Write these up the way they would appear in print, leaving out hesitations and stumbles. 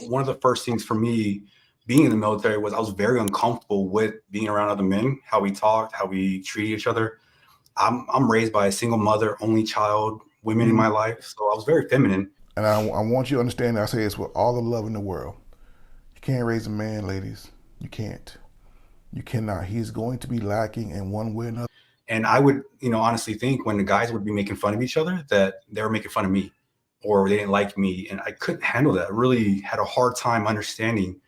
one of the first things for me being in the military was I was very uncomfortable with being around other men, how we talked, how we treated each other. I'm raised by a single mother, only child, women in my life. So I was very feminine. And I want you to understand that I say this with all the love in the world. You can't raise a man, ladies. You can't. You cannot. He's going to be lacking in one way or another. And I would, honestly think when the guys would be making fun of each other that they were making fun of me or they didn't like me. And I couldn't handle that. I really had a hard time understanding,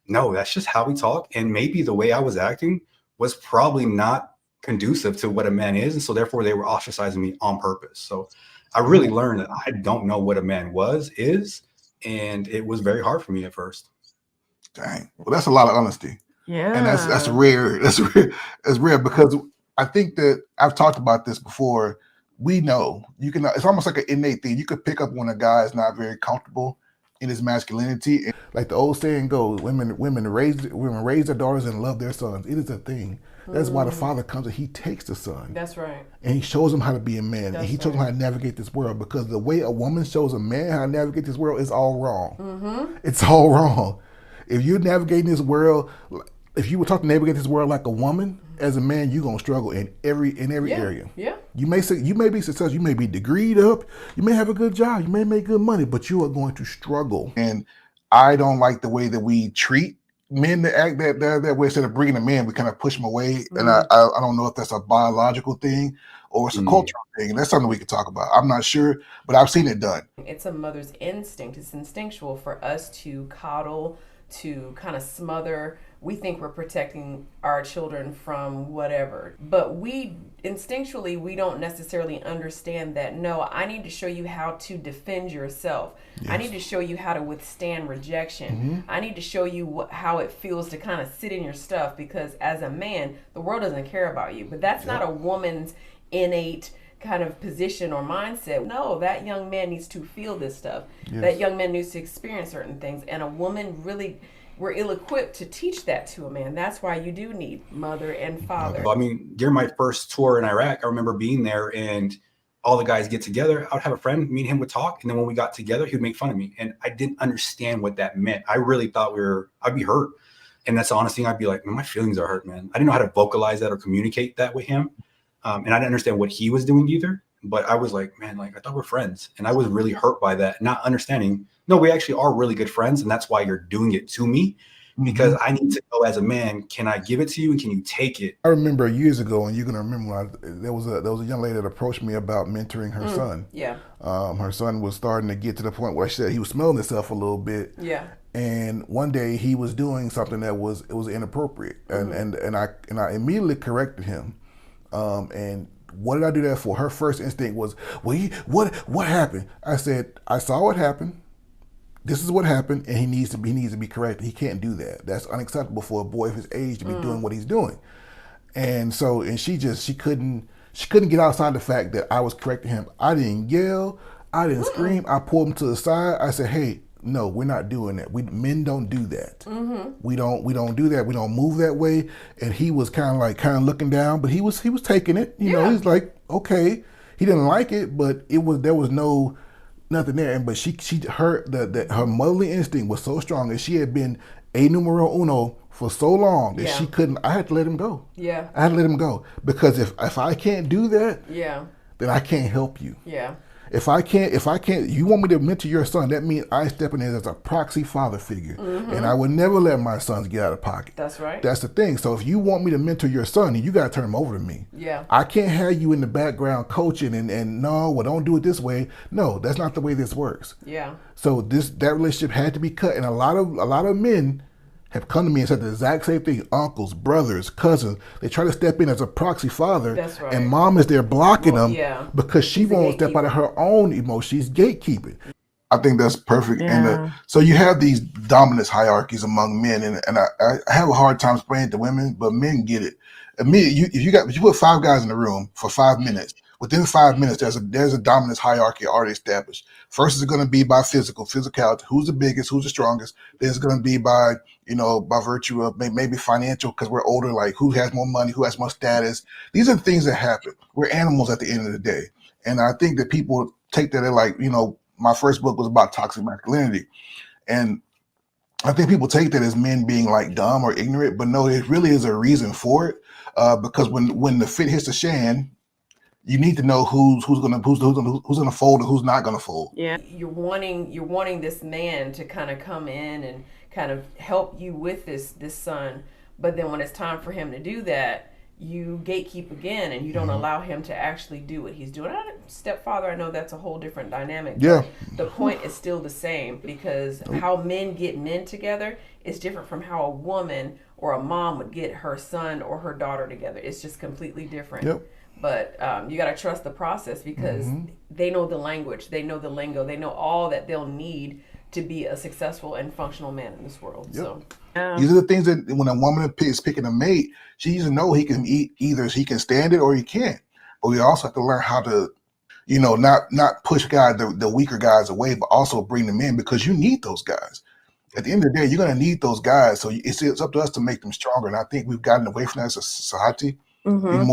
no, that's just how we talk. And maybe the way I was acting was probably not conducive to what a man is. And so therefore they were ostracizing me on purpose. So I really learned that I don't know what a man is. And it was very hard for me at first. Dang. Well, that's a lot of honesty. Yeah. And that's rare. That's rare because I think that I've talked about this before. We know you can. It's almost like an innate thing. You could pick up when a guy is not very comfortable in his masculinity. And like the old saying goes, women raise their daughters and love their sons. It is a thing. That's why the father comes and he takes the son. That's right. And he shows him how to be a man. And he shows him how to navigate this world. Because the way a woman shows a man how to navigate this world is all wrong. Mm-hmm. It's all wrong. If you're navigating this world, if you were taught to navigate this world like a woman, as a man, you're gonna struggle in every area. Yeah. You may be successful, you may be degreed up, you may have a good job, you may make good money, but you are going to struggle. And I don't like the way that we treat men that act that way. Instead of bringing them in, we kind of push them away. Mm-hmm. And I don't know if that's a biological thing or it's a cultural thing. And that's something we could talk about. I'm not sure, but I've seen it done. It's a mother's instinct. It's instinctual for us to coddle, to kind of smother. We think we're protecting our children from whatever, but we don't necessarily understand that, no, I need to show you how to defend yourself. Yes. I need to show you how to withstand rejection. Mm-hmm. I need to show you how it feels to kind of sit in your stuff, because as a man, the world doesn't care about you, but that's not a woman's innate kind of position or mindset. No, that young man needs to feel this stuff. Yes. That young man needs to experience certain things, and a woman really, we're ill-equipped to teach that to a man. That's why you do need mother and father. I mean, during my first tour in Iraq, I remember being there and all the guys get together. I would have a friend, me and him would talk. And then when we got together, he would make fun of me. And I didn't understand what that meant. I really thought I'd be hurt. And that's the honest thing. I'd be like, man, my feelings are hurt, man. I didn't know how to vocalize that or communicate that with him. And I didn't understand what he was doing either. But I was like, man, I thought we're friends. And I was really hurt by that, not understanding, no, we actually are really good friends. And that's why you're doing it to me. Because I need to know as a man, can I give it to you and can you take it? I remember years ago, and you're gonna remember there was a young lady that approached me about mentoring her son. Yeah. Her son was starting to get to the point where she said he was smelling himself a little bit. Yeah. And one day he was doing something that was inappropriate, and I immediately corrected him. And what did I do that for? Her first instinct was, well, what happened? I said, I saw what happened. This is what happened, and he needs to be corrected. He can't do that. That's unacceptable for a boy of his age to be doing what he's doing. And so, she couldn't get outside the fact that I was correcting him. I didn't yell, I didn't scream. I pulled him to the side. I said, "Hey, no, we're not doing that. Men don't do that. Mm-hmm. We don't do that. We don't move that way." And he was kind of looking down, but he was taking it. You know, he's like, okay. He didn't like it, but there was nothing there. But her motherly instinct was so strong, and she had been a numero uno for so long that she couldn't. I had to let him go. Yeah, I had to let him go, because if I can't do that, then I can't help you. Yeah. If I can't, you want me to mentor your son, that means I step in there as a proxy father figure. Mm-hmm. And I would never let my sons get out of pocket. That's right. That's the thing. So if you want me to mentor your son, you got to turn him over to me. Yeah. I can't have you in the background coaching and no, well, don't do it this way. No, that's not the way this works. Yeah. So that relationship had to be cut. And a lot of men have come to me and said the exact same thing. Uncles, brothers, cousins, they try to step in as a proxy father. That's right. And mom is there blocking them because she won't step out of her own emotion. She's gatekeeping. I think that's perfect. Yeah. And so you have these dominance hierarchies among men, and I have a hard time explaining it to women, but men get it. If you put 5 guys in the room for 5 minutes, within 5 minutes, there's a dominance hierarchy already established. First is going to be by physicality, who's the biggest, who's the strongest. Then it's going to be by virtue of maybe financial, because we're older, like who has more money, who has more status. These are things that happen. We're animals at the end of the day. And I think that people take that like, my first book was about toxic masculinity. And I think people take that as men being like dumb or ignorant, but no, it really is a reason for it. Because when the fit hits the shan, you need to know who's gonna fold and who's not gonna fold. Yeah, you're wanting this man to kind of come in and kind of help you with this son, but then when it's time for him to do that, you gatekeep again, and you don't allow him to actually do what he's doing. Stepfather, I know that's a whole different dynamic. Yeah. The point is still the same, because how men get men together is different from how a woman or a mom would get her son or her daughter together. It's just completely different. Yep. But you got to trust the process, because they know the language, they know the lingo, they know all that they'll need to be a successful and functional man in this world. Yep. So these are the things that when a woman is picking a mate, she needs to know he can eat, either he can stand it or he can't. But we also have to learn how to, not push the weaker guys away, but also bring them in, because you need those guys. At the end of the day, you're going to need those guys. So it's up to us to make them stronger. And I think we've gotten away from that as a society. We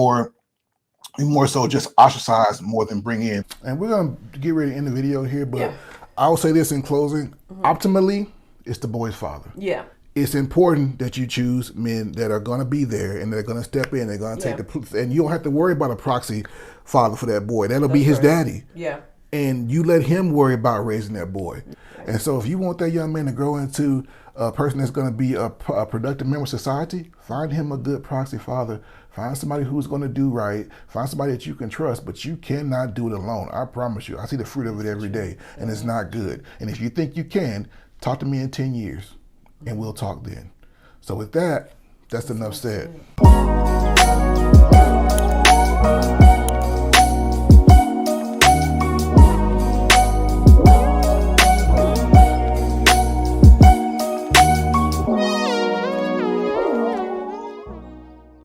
more so just ostracize more than bring in. And we're going to get ready to end the video here, but I will say this in closing. Optimally, it's the boy's father. yeah. It's important that you choose men that are going to be there and they're going to step in. They're going to take and you don't have to worry about a proxy father for that boy. That'll be his daddy. Yeah. And you let him worry about raising that boy. And so if you want that young man to grow into a person that's going to be a productive member of society, find him a good proxy father. Find somebody who's going to do right. Find somebody that you can trust, but you cannot do it alone. I promise you. I see the fruit of it every day, and it's not good. And if you think you can, talk to me in 10 years, and we'll talk then. So with that, that's enough said.